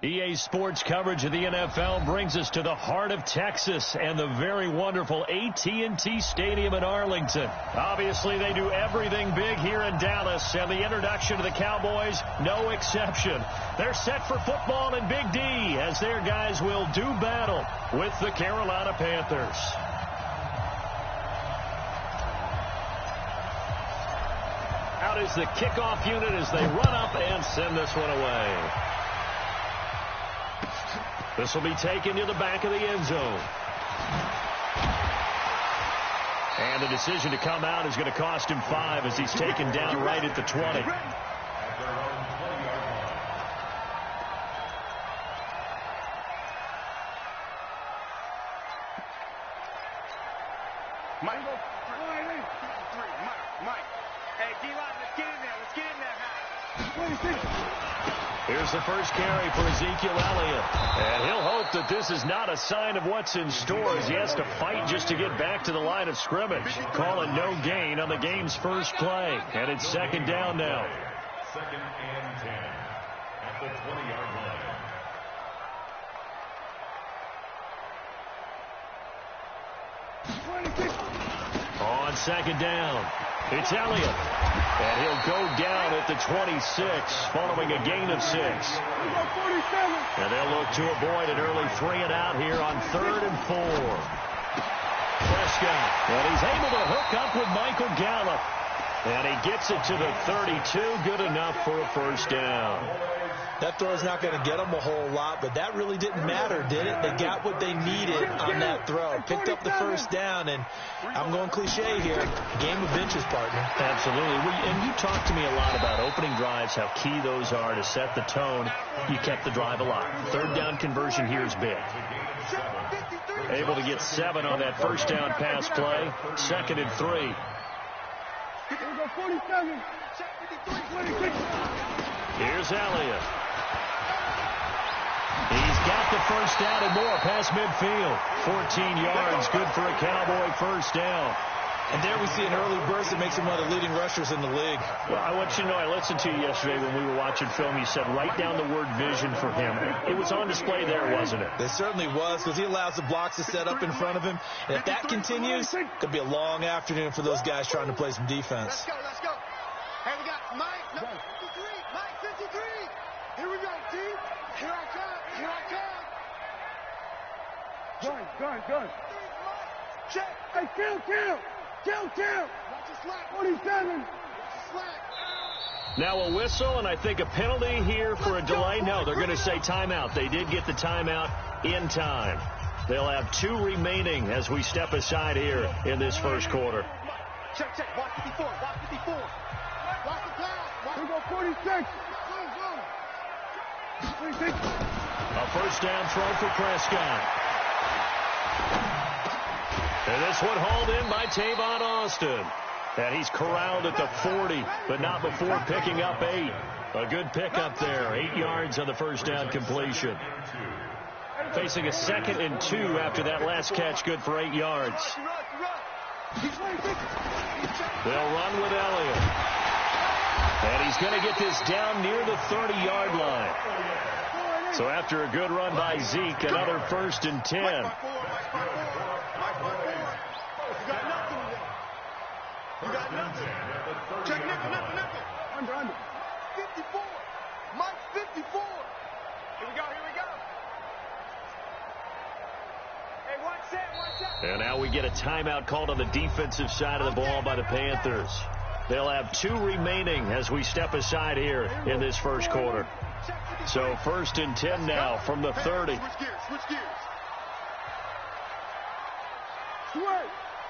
EA Sports coverage of the NFL brings us to the heart of Texas and the very wonderful AT&T Stadium in Arlington. Obviously, they do everything big here in Dallas, and the introduction to the Cowboys, no exception. They're set for football in Big D as their guys will do battle with the Carolina Panthers. Out is the kickoff unit as they run up and send this one away. This will be taken to the back of the end zone. And the decision to come out is going to cost him 5 as he's taken down right at the 20. Here's the first carry for Ezekiel Elliott. And he'll hope that this is not a sign of what's in store as he has to fight just to get back to the line of scrimmage. Calling no gain on the game's first play. And it's second down now. Second and 10 at the 20-yard line. On second down, it's Elliott. And he'll go down at the 26 following a gain of 6. And they'll look to avoid an early 3-and-out here on 3rd and 4. Prescott, and he's able to hook up with Michael Gallup. And he gets it to the 32, good enough for a first down. That throw's not going to get them a whole lot, but that really didn't matter, did it? They got what they needed on that throw. Picked up the first down, and I'm going cliche here. Game of inches, partner. Absolutely. And you talked to me a lot about opening drives, how key those are to set the tone. You kept the drive alive. Third down conversion here is big. Able to get 7 on that first down pass play. 2nd and 3. Here's Elliott. He's got the first down and more past midfield. 14 yards, good for a Cowboy first down. And there we see an early burst that makes him one of the leading rushers in the league. Well, I want you to know, I listened to you yesterday when we were watching film. You said write down the word vision for him. It was on display there, wasn't it? It certainly was, because he allows the blocks to set up in front of him. And if that continues, it could be a long afternoon for those guys trying to play some defense. Let's go. Hey, we got Mike, number 53. Mike 53. Here we go, team. Here I come. Gun. Check. Hey, kill. Watch the slack. 47. Now a whistle, and I think a penalty here for a delay. No, they're going to say timeout. They did get the timeout in time. They'll have 2 remaining as we step aside here in this first quarter. Check. Watch 54. Watch the pass. We go 46. A first down throw for Prescott. And this one hauled in by Tavon Austin. And he's corralled at the 40, but not before picking up 8. A good pickup there. 8 yards on the first down completion. Facing a 2nd and 2 after that last catch, good for 8 yards. They'll run with Elliott. And he's going to get this down near the 30-yard line. So after a good run by Zeke, another 1st and 10. You got nothing. Check nickel. Under. 54. Mike 54. Here we go. Hey, watch that. And now we get a timeout called on the defensive side of the ball by the Panthers. They'll have 2 remaining as we step aside here in this first quarter. So 1st and 10 now from the 30. Switch gears.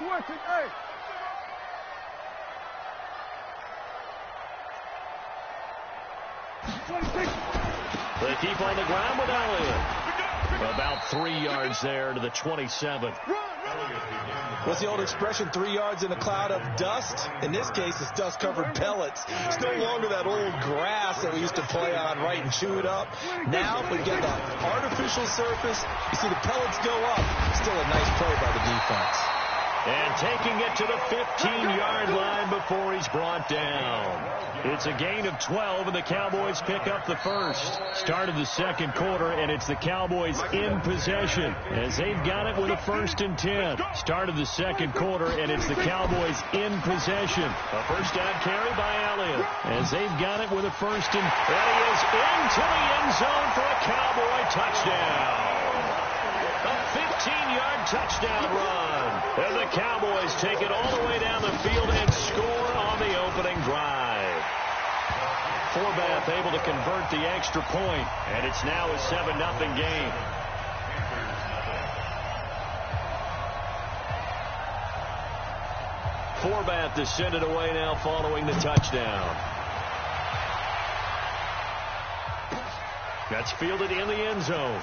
Hey. They keep on the ground with Elliott. About 3 yards there to the 27. What's the old expression, 3 yards in a cloud of dust? In this case, it's dust-covered pellets. It's no longer that old grass that we used to play on, right, and chew it up. Now, we get that artificial surface. You see the pellets go up. Still a nice play by the defense. And taking it to the 15-yard line before he is brought down. It's a gain of 12, and the Cowboys pick up the first. Start of the second quarter, and it's the Cowboys in possession as they've got it with a 1st and 10. Start of the second quarter, and it's the Cowboys in possession. A first down carry by Elliott as they've got it with a 1st and he is into the end zone for a Cowboy touchdown. A 15-yard touchdown run. And the Cowboys take it all the way down the field and score on the opening drive. Forbath able to convert the extra point, and it's now a 7-0 game. Forbath is sent it away now following the touchdown. That's fielded in the end zone.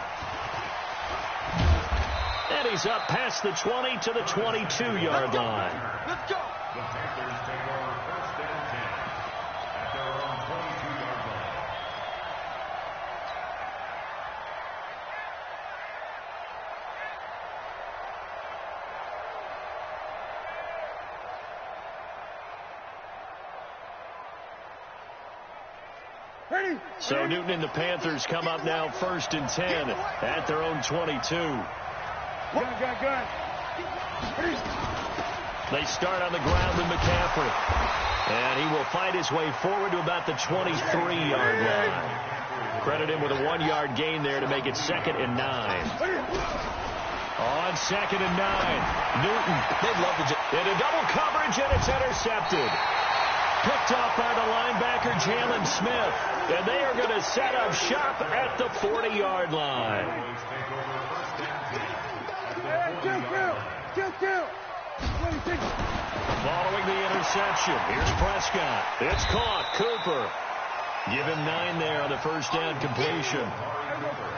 And he's up past the 20 to the 22-yard line. Let's go. The Panthers take over 1st and 10 at their own 22-yard line. Ready? So Newton and the Panthers come up now 1st and 10 at their own 22. Good. They start on the ground with McCaffrey. And he will fight his way forward to about the 23-yard line. Credit him with a 1-yard gain there to make it 2nd and 9. On 2nd and 9, Newton. They'd love to Into double coverage, and it's intercepted. Picked off by the linebacker, Jalen Smith. And they are going to set up shop at the 40-yard line. Following the interception, here's Prescott. It's caught. Cooper. Give him 9 there on the first down completion.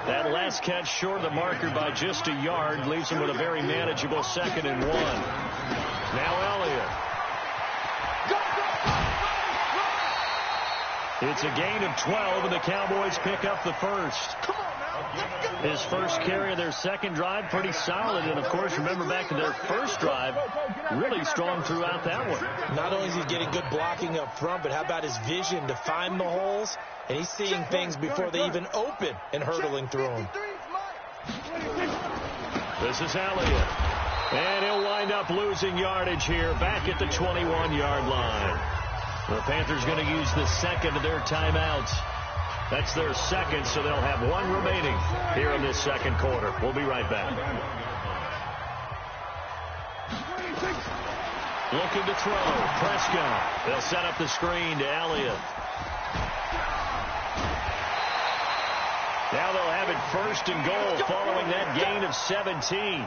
That last catch short of the marker by just a yard leaves him with a very manageable 2nd and 1. Now Elliott. It's a gain of 12, and the Cowboys pick up the first. His first carry of their second drive, pretty solid. And, of course, remember back to their first drive, really strong throughout that one. Not only is he getting good blocking up front, but how about his vision to find the holes? And he's seeing things before they even open and hurtling through them. This is Elliott. And he'll wind up losing yardage here back at the 21-yard line. The Panthers going to use the second of their timeouts. That's their second, so they'll have 1 remaining here in this second quarter. We'll be right back. Looking to throw. Prescott. They'll set up the screen to Elliott. Now they'll have it 1st and goal following that gain of 17.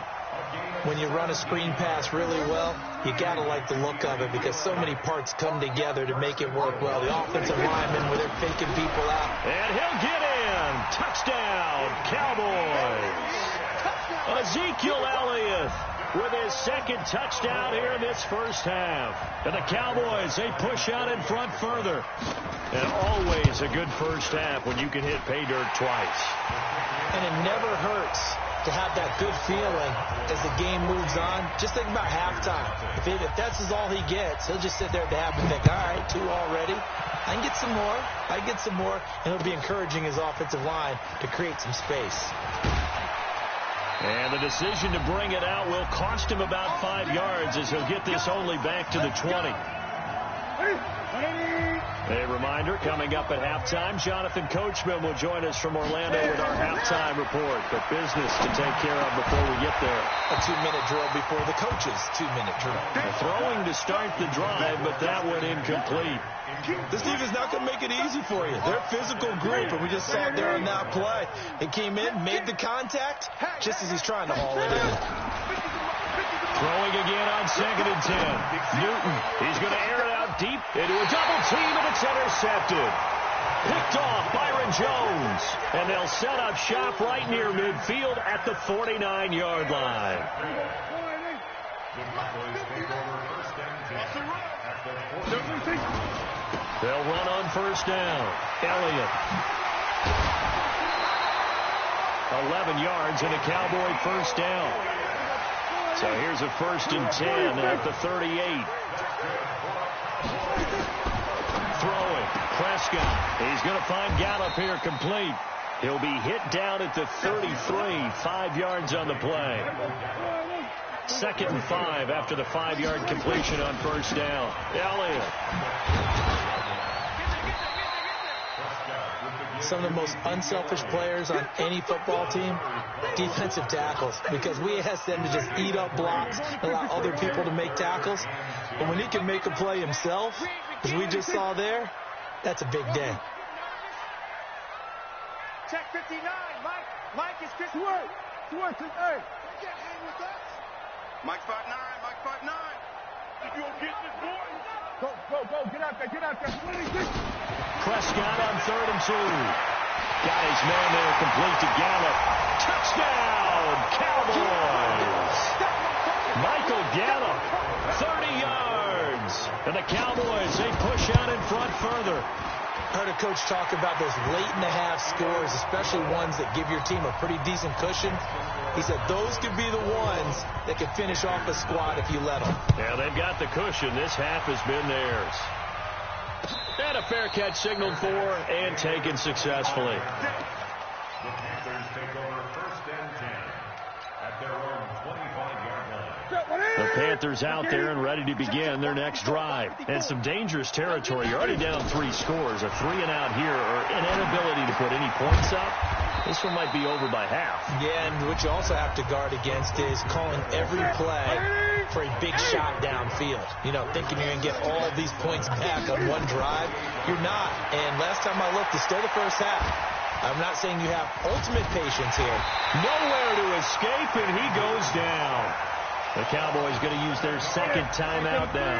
When you run a screen pass really well, you got to like the look of it because so many parts come together to make it work well. The offensive linemen, where they're faking people out. And he'll get in. Touchdown, Cowboys. Ezekiel Elliott with his second touchdown here in this first half. And the Cowboys, they push out in front further. And always a good first half when you can hit pay dirt twice. And it never hurts to have that good feeling as the game moves on. Just think about halftime. If that's all he gets, he'll just sit there at the half and think, all right, 2 already. I can get some more. I can get some more. And he'll be encouraging his offensive line to create some space. And the decision to bring it out will cost him about 5 yards as he'll get this only back to the 20. A reminder, coming up at halftime, Jonathan Coachman will join us from Orlando with our halftime report. But business to take care of before we get there. A 2-minute drill before the coach's 2-minute drill. Throwing to start the drive, but that one incomplete. This defense is not going to make it easy for you. They're a physical group, and we just saw it there on that play. It came in, made the contact, just as he's trying to haul it in. Throwing again on 2nd and 10. Newton, he's going to air it out deep into a double team, and it's intercepted. Picked off Byron Jones, and they'll set up shop right near midfield at the 49-yard line. They'll run on first down. Elliott. 11 yards and a Cowboy first down. So here's a 1st and 10 at the 38. Prescott. He's going to find Gallup here complete. He'll be hit down at the 33, 5 yards on the play. 2nd and 5 after the 5-yard completion on first down. Elliott. Some of the most unselfish players on any football team, defensive tackles, because we ask them to just eat up blocks, allow other people to make tackles. But when he can make a play himself, as we just saw there, that's a big day. Check 59, Mike. Mike is Chris Word. Word, hey. You can't hang with us. Mike 5'9", Mike 5'9". You gonna get this, boy? Go, get out there, 26. Prescott on 3rd and 2. Got his man there complete to Gallup. Touchdown, Cowboys. Michael Gallup, 30 yards. And the Cowboys, they push out in front further. Heard a coach talk about those late-in-the-half scores, especially ones that give your team a pretty decent cushion. He said those could be the ones that can finish off a squad if you let them. Yeah, they've got the cushion. This half has been theirs. And a fair catch signaled for and taken successfully. The Panthers take over 1st and 10 at their own 25-yard line. The Panthers out there and ready to begin their next drive. And some dangerous territory. You're already down 3 scores. A 3-and-out here or an inability to put any points up. This one might be over by half. Yeah, and what you also have to guard against is calling every play for a big shot downfield. You know, thinking you're going to get all these points back on one drive. You're not. And last time I looked, it's still the first half. I'm not saying you have ultimate patience here. Nowhere to escape, and he goes down. The Cowboys going to use their 2nd timeout now,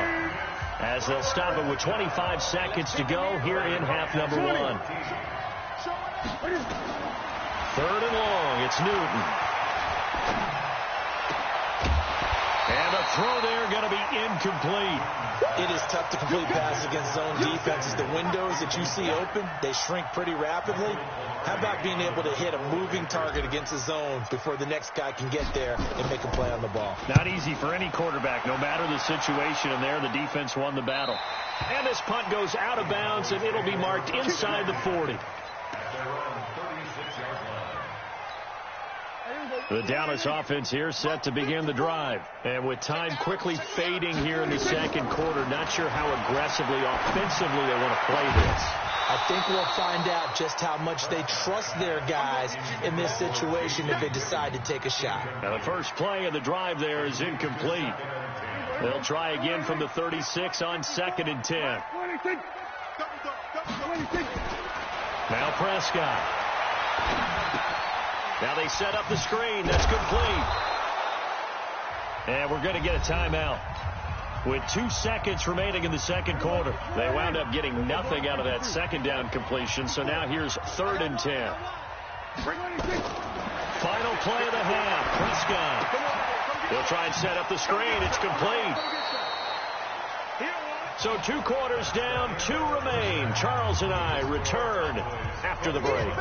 as they'll stop it with 25 seconds to go here in half number 1. 3rd and long. It's Newton. And the throw there going to be incomplete. It is tough to complete passes against zone defenses. The windows that you see open, they shrink pretty rapidly. How about being able to hit a moving target against a zone before the next guy can get there and make a play on the ball? Not easy for any quarterback, no matter the situation. And there, the defense won the battle. And this punt goes out of bounds, and it'll be marked inside the 40. The Dallas offense here set to begin the drive. And with time quickly fading here in the 2nd quarter, not sure how aggressively, offensively they want to play this. I think we'll find out just how much they trust their guys in this situation if they decide to take a shot. Now the first play of the drive there is incomplete. They'll try again from the 36 on 2nd and 10. Now Prescott. Now they set up the screen. That's complete. And we're going to get a timeout. With 2 seconds remaining in the 2nd quarter. They wound up getting nothing out of that 2nd down completion. So now here's 3rd and 10. Final play of the half. Prescott. They'll try and set up the screen. It's complete. So 2 quarters down, 2 remain. Charles and I return after the break.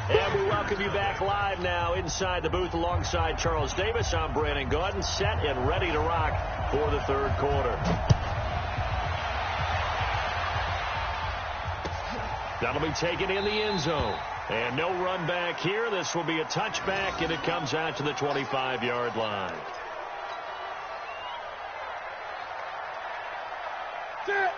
And we welcome you back live now inside the booth alongside Charles Davis. I'm Brandon Gaudin, set and ready to rock for the 3rd quarter. That'll be taken in the end zone. And no run back here. This will be a touchback, and it comes out to the 25-yard line.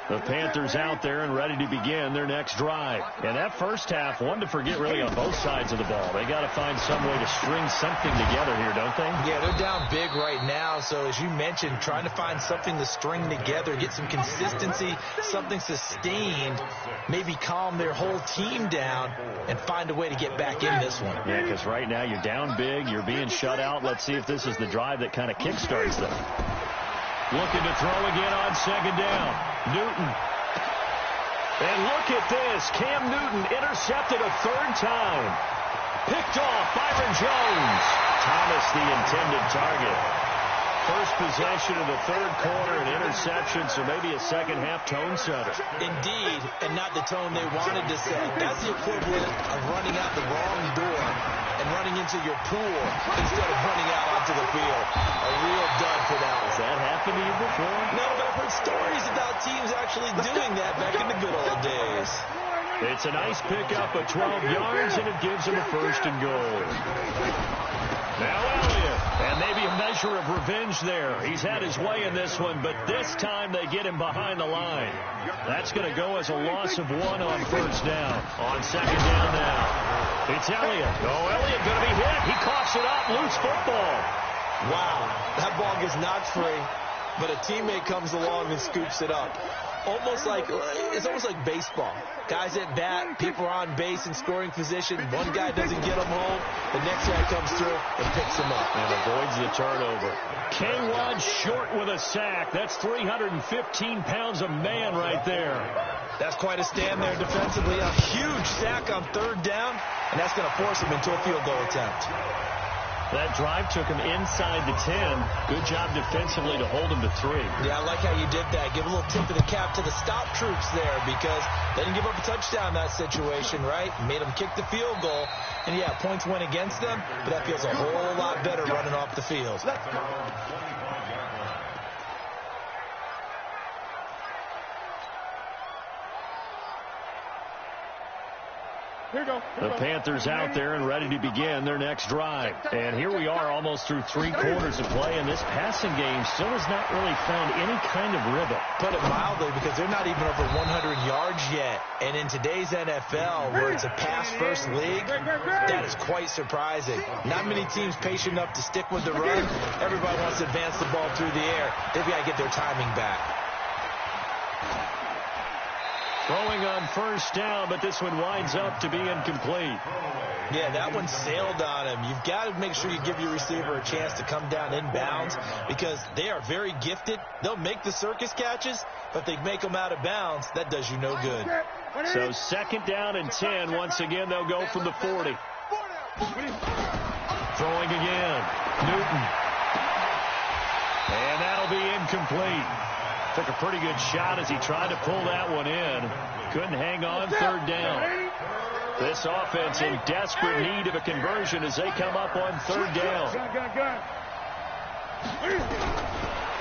The Panthers out there and ready to begin their next drive. And that first half, one to forget really on both sides of the ball. They got to find some way to string something together here, don't they? Yeah, they're down big right now. So as you mentioned, trying to find something to string together, get some consistency, something sustained, maybe calm their whole team down and find a way to get back in this one. Yeah, because right now you're down big, you're being shut out. Let's see if this is the drive that kind of kickstarts them. Looking to throw again on 2nd down. Newton. And look at this. Cam Newton intercepted a 3rd time. Picked off Byron Jones. Thomas the intended target. First possession of the third quarter, an interception, so maybe a second-half tone setter. Indeed, and not the tone they wanted to set. That's the equivalent of running out the wrong door and running into your pool instead of running out onto the field. A real dud for that one. Has that happened to you before? No, but I've heard stories about teams actually doing that back in the good old days. It's a nice pickup of 12 yards, and it gives him a first and goal. Now Elliott, and maybe a measure of revenge there. He's had his way in this one, but this time they get him behind the line. That's going to go as a loss of 1 on first down. On second down now, it's Elliott. Oh, Elliott going to be hit. He coughs it up, loose football. Wow, that ball gets knocked free, but a teammate comes along and scoops it up. It's almost like baseball. Guys at bat, people are on base in scoring position. One guy doesn't get him home. The next guy comes through and picks him up. And avoids the turnover. K-Rod short with a sack. That's 315 pounds of man right there. That's quite a stand there defensively. A huge sack on third down, and that's going to force him into a field goal attempt. That drive took him inside the 10. Good job defensively to hold him to 3. Yeah, I like how you did that. Give a little tip of the cap to the stop troops there because they didn't give up a touchdown in that situation, right? Made them kick the field goal. And, yeah, points went against them, but that feels a whole lot better running off the field. The Panthers out there and ready to begin their next drive. And here we are almost through 3 quarters of play, and this passing game still has not really found any kind of rhythm. Put it mildly, because they're not even over 100 yards yet. And in today's NFL, where it's a pass-first league, that is quite surprising. Not many teams patient enough to stick with the run. Everybody wants to advance the ball through the air. They've got to get their timing back. Throwing on first down, but this one winds up to be incomplete. Yeah, that one sailed on him. You've got to make sure you give your receiver a chance to come down inbounds because they are very gifted. They'll make the circus catches, but they make them out of bounds. That does you no good. So second down and 10. Once again, they'll go from the 40. Throwing again. Newton. And that'll be incomplete. Took a pretty good shot as he tried to pull that one in. Couldn't hang on third down. This offense in desperate need of a conversion as they come up on third down.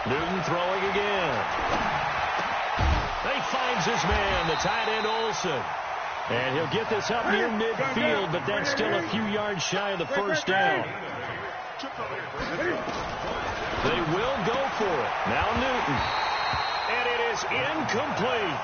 Newton throwing again. He finds his man, the tight end Olsen. And he'll get this up near midfield, but that's still a few yards shy of the first down. They will go for it. Now Newton. And it is incomplete.